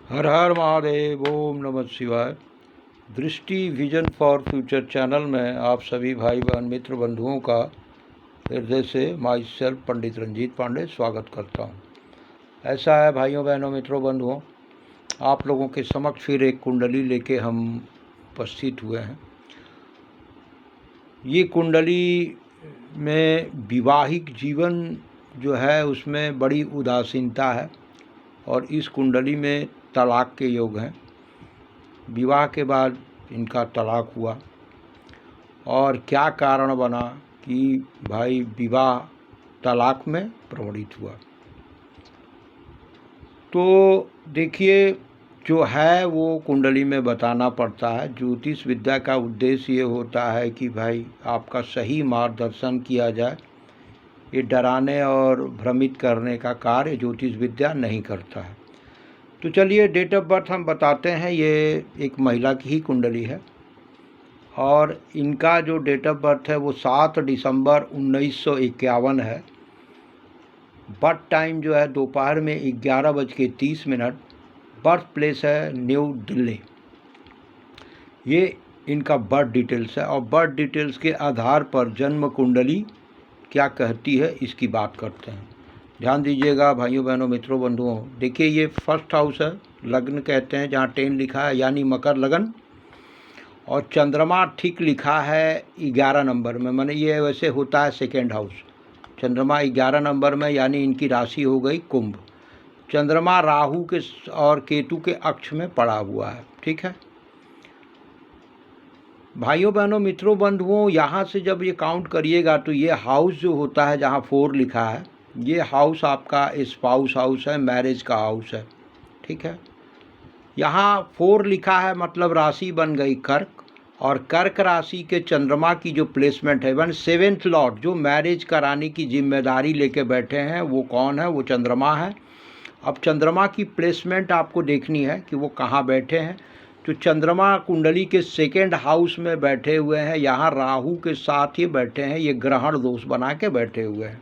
हर हर महादेव। ओम नमः शिवाय। दृष्टि विजन फॉर फ्यूचर चैनल में आप सभी भाई बहन मित्र बंधुओं का हृदय से माई सेल्फ पंडित रंजीत पांडे स्वागत करता हूँ। ऐसा है भाइयों बहनों मित्रों बंधुओं, आप लोगों के समक्ष फिर एक कुंडली लेके हम उपस्थित हुए हैं। ये कुंडली में विवाहिक जीवन जो है उसमें बड़ी उदासीनता है और इस कुंडली में तलाक के योग हैं। विवाह के बाद इनका तलाक हुआ और क्या कारण बना कि भाई विवाह तलाक में प्रवणित हुआ। तो देखिए, जो है वो कुंडली में बताना पड़ता है। ज्योतिष विद्या का उद्देश्य ये होता है कि भाई आपका सही मार्गदर्शन किया जाए। ये डराने और भ्रमित करने का कार्य ज्योतिष विद्या नहीं करता है। तो चलिए डेट ऑफ बर्थ हम बताते हैं। ये एक महिला की ही कुंडली है और इनका जो डेट ऑफ बर्थ है वो 7 दिसंबर 1951 है। बर्थ टाइम जो है दोपहर में 11:30। बर्थ प्लेस है न्यू दिल्ली। ये इनका बर्थ डिटेल्स है और बर्थ डिटेल्स के आधार पर जन्म कुंडली क्या कहती है इसकी बात करते हैं। ध्यान दीजिएगा भाइयों बहनों मित्रों बंधुओं। देखिए, ये फर्स्ट हाउस है, लग्न कहते हैं जहाँ 10 लिखा है यानी मकर लगन, और चंद्रमा ठीक लिखा है 11 नंबर में, माने ये वैसे होता है सेकेंड हाउस। चंद्रमा 11 नंबर में यानी इनकी राशि हो गई कुंभ। चंद्रमा राहु के और केतु के अक्ष में पड़ा हुआ है। ठीक है भाइयों बहनों मित्रों बंधुओं, यहाँ से जब ये काउंट करिएगा तो ये हाउस जो होता है जहाँ 4 लिखा है, ये हाउस आपका स्पाउस हाउस है, मैरिज का हाउस है। ठीक है, यहाँ 4 लिखा है मतलब राशि बन गई कर्क, और कर्क राशि के चंद्रमा की जो प्लेसमेंट है वन 7th लॉर्ड जो मैरिज कराने की जिम्मेदारी लेके बैठे हैं वो कौन है? वो चंद्रमा है। अब चंद्रमा की प्लेसमेंट आपको देखनी है कि वो कहाँ बैठे हैं। तो चंद्रमा कुंडली के सेकेंड हाउस में बैठे हुए हैं, यहाँ राहु के साथ ही बैठे हैं। ये ग्रहण दोष बना के बैठे हुए हैं।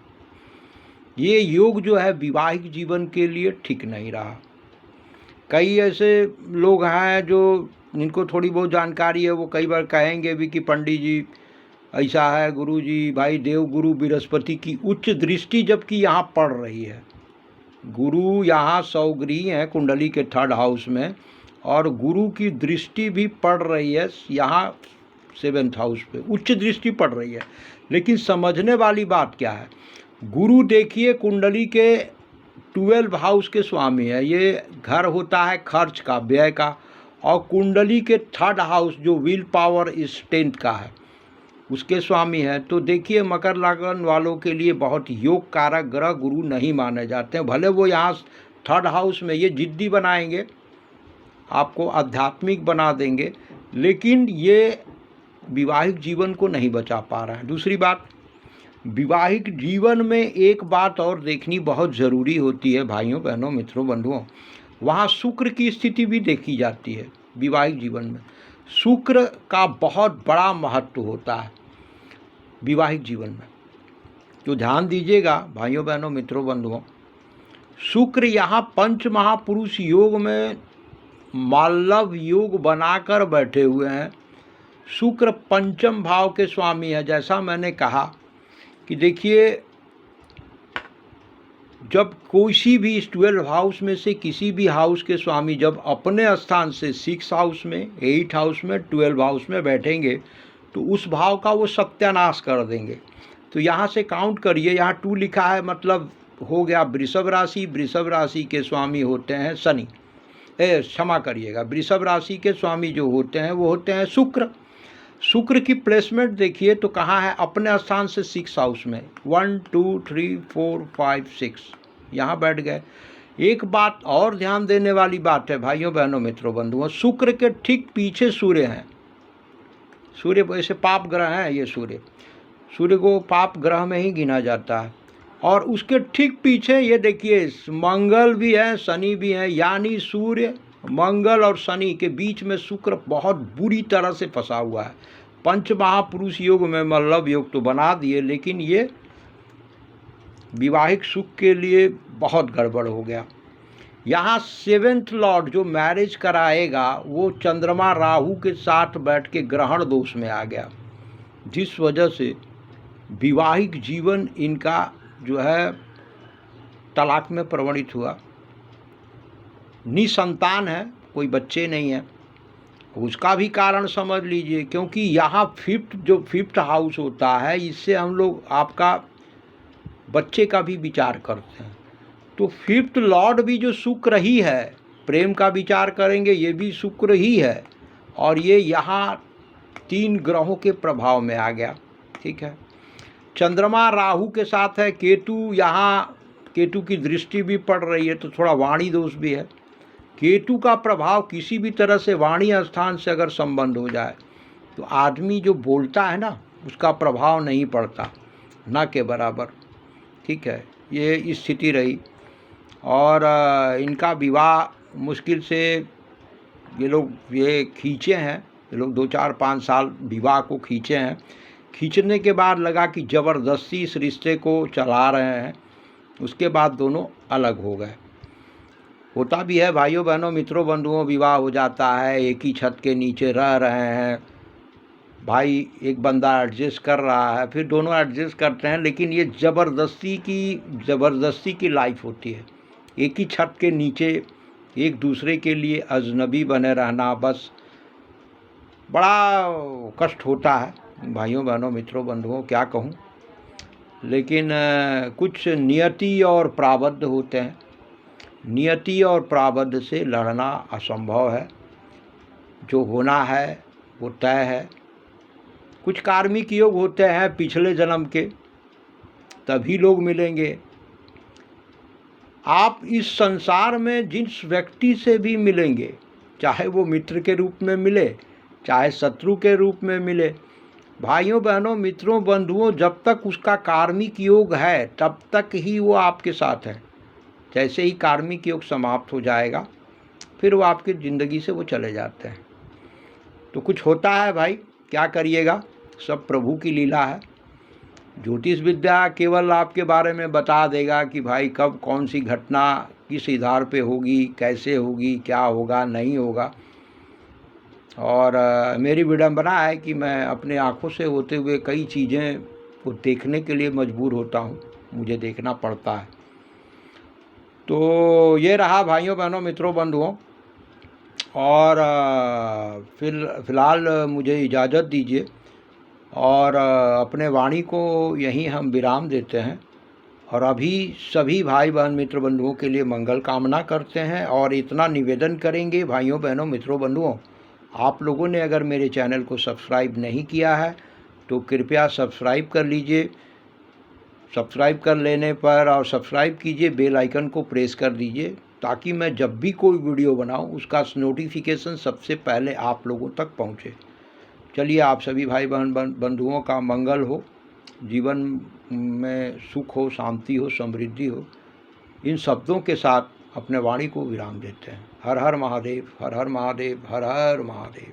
ये योग जो है विवाहिक जीवन के लिए ठीक नहीं रहा। कई ऐसे लोग हैं जो जिनको थोड़ी बहुत जानकारी है, वो कई बार कहेंगे भी कि पंडित जी ऐसा है, गुरु जी भाई देव गुरु बृहस्पति की उच्च दृष्टि जबकि यहाँ पड़ रही है। गुरु यहाँ सौगृही है कुंडली के 3rd हाउस में, और गुरु की दृष्टि भी पड़ रही है यहाँ 7th हाउस पे, उच्च दृष्टि पड़ रही है। लेकिन समझने वाली बात क्या है, गुरु देखिए कुंडली के 12 हाउस के स्वामी है। ये घर होता है खर्च का, व्यय का, और कुंडली के 3rd हाउस जो विल पावर स्ट्रेंथ का है उसके स्वामी है। तो देखिए, मकर लगन वालों के लिए बहुत योग कारक ग्रह गुरु नहीं माने जाते हैं। भले वो यहाँ 3rd हाउस में ये जिद्दी बनाएंगे, आपको आध्यात्मिक बना देंगे, लेकिन ये विवाहिक जीवन को नहीं बचा पा रहा है। दूसरी बात, विवाहिक जीवन में एक बात और देखनी बहुत ज़रूरी होती है भाइयों बहनों मित्रों बंधुओं, वहाँ शुक्र की स्थिति भी देखी जाती है। विवाहिक जीवन में शुक्र का बहुत बड़ा महत्व होता है विवाहिक जीवन में। तो ध्यान दीजिएगा भाइयों बहनों मित्रों बंधुओं, शुक्र यहाँ पंच महापुरुष योग में मालव योग बनाकर बैठे हुए हैं। शुक्र पंचम भाव के स्वामी है। जैसा मैंने कहा कि देखिए, जब कोई भी इस 12 हाउस में से किसी भी हाउस के स्वामी जब अपने स्थान से 6 हाउस में, 8 हाउस में, 12 हाउस में बैठेंगे तो उस भाव का वो सत्यानाश कर देंगे। तो यहाँ से काउंट करिए, यहाँ 2 लिखा है मतलब हो गया वृषभ राशि। वृषभ राशि के स्वामी होते हैं शनि, क्षमा करिएगा, वृषभ राशि के स्वामी जो होते हैं वो होते हैं शुक्र। शुक्र की प्लेसमेंट देखिए तो कहाँ है? अपने स्थान से 6 हाउस में, 1 2 3 4 5 6 यहाँ बैठ गए। एक बात और ध्यान देने वाली बात है भाइयों बहनों मित्रों बंधुओं, शुक्र के ठीक पीछे सूर्य हैं। सूर्य वैसे पाप ग्रह है, ये सूर्य को पाप ग्रह में ही गिना जाता है। और उसके ठीक पीछे ये देखिए मंगल भी है, शनि भी है, यानी सूर्य मंगल और शनि के बीच में शुक्र बहुत बुरी तरह से फंसा हुआ है। पंच महापुरुष योग में मल्लव योग तो बना दिए, लेकिन ये विवाहिक सुख के लिए बहुत गड़बड़ हो गया। यहाँ 7th लॉर्ड जो मैरिज कराएगा वो चंद्रमा राहु के साथ बैठ के ग्रहण दोष में आ गया, जिस वजह से विवाहिक जीवन इनका जो है तलाक में प्रवणित हुआ। निसंतान है, कोई बच्चे नहीं है। उसका भी कारण समझ लीजिए, क्योंकि यहाँ फिफ्थ हाउस होता है, इससे हम लोग आपका बच्चे का भी विचार करते हैं। तो 5th लॉर्ड भी जो शुक्र ही है, प्रेम का विचार करेंगे ये भी शुक्र ही है, और ये यहाँ 3 ग्रहों के प्रभाव में आ गया। ठीक है, चंद्रमा राहु के साथ है, केतु, यहाँ केतु की दृष्टि भी पड़ रही है, तो थोड़ा वाणी दोष भी है। केतु का प्रभाव किसी भी तरह से वाणी स्थान से अगर संबंध हो जाए तो आदमी जो बोलता है ना, उसका प्रभाव नहीं पड़ता, ना के बराबर। ठीक है, ये स्थिति रही। और इनका विवाह मुश्किल से ये खींचे हैं, ये लोग 2-4-5 साल विवाह को खींचे हैं। खींचने के बाद लगा कि ज़बरदस्ती इस रिश्ते को चला रहे हैं, उसके बाद दोनों अलग हो गए। होता भी है भाइयों बहनों मित्रों बंधुओं, विवाह हो जाता है, एक ही छत के नीचे रह रहे हैं, भाई एक बंदा एडजस्ट कर रहा है, फिर दोनों एडजस्ट करते हैं, लेकिन ये ज़बरदस्ती की लाइफ होती है। एक ही छत के नीचे एक दूसरे के लिए अजनबी बने रहना, बस बड़ा कष्ट होता है भाइयों बहनों मित्रों बंधुओं, क्या कहूँ। लेकिन कुछ नियति और प्रारब्ध होते हैं, नियति और प्रारब्ध से लड़ना असंभव है। जो होना है वो तय है। कुछ कार्मिक योग होते हैं पिछले जन्म के, तभी लोग मिलेंगे। आप इस संसार में जिस व्यक्ति से भी मिलेंगे, चाहे वो मित्र के रूप में मिले, चाहे शत्रु के रूप में मिले, भाइयों बहनों मित्रों बंधुओं, जब तक उसका कार्मिक योग है तब तक ही वो आपके साथ है। जैसे ही कार्मिक योग समाप्त हो जाएगा, फिर वो आपकी ज़िंदगी से वो चले जाते हैं। तो कुछ होता है भाई, क्या करिएगा, सब प्रभु की लीला है। ज्योतिष विद्या केवल आपके बारे में बता देगा कि भाई कब कौन सी घटना किस आधार पे होगी, कैसे होगी, क्या होगा, नहीं होगा। और मेरी विडंबना है कि मैं अपने आँखों से होते हुए कई चीज़ें को देखने के लिए मजबूर होता हूँ, मुझे देखना पड़ता है। तो ये रहा भाइयों बहनों मित्रों बंधुओं, और फिलहाल मुझे इजाज़त दीजिए, और अपने वाणी को यहीं हम विराम देते हैं। और अभी सभी भाई बहन मित्र बंधुओं के लिए मंगल कामना करते हैं, और इतना निवेदन करेंगे भाइयों बहनों मित्रों बंधुओं, आप लोगों ने अगर मेरे चैनल को सब्सक्राइब नहीं किया है तो कृपया सब्सक्राइब कर लीजिए। सब्सक्राइब कर लेने पर और सब्सक्राइब कीजिए, बेल आइकन को प्रेस कर दीजिए, ताकि मैं जब भी कोई वीडियो बनाऊं उसका नोटिफिकेशन सबसे पहले आप लोगों तक पहुंचे। चलिए, आप सभी भाई बहन बंधुओं का मंगल हो, जीवन में सुख हो, शांति हो, समृद्धि हो। इन शब्दों के साथ अपने वाणी को विराम देते हैं। हर हर महादेव, हर हर महादेव, हर हर महादेव।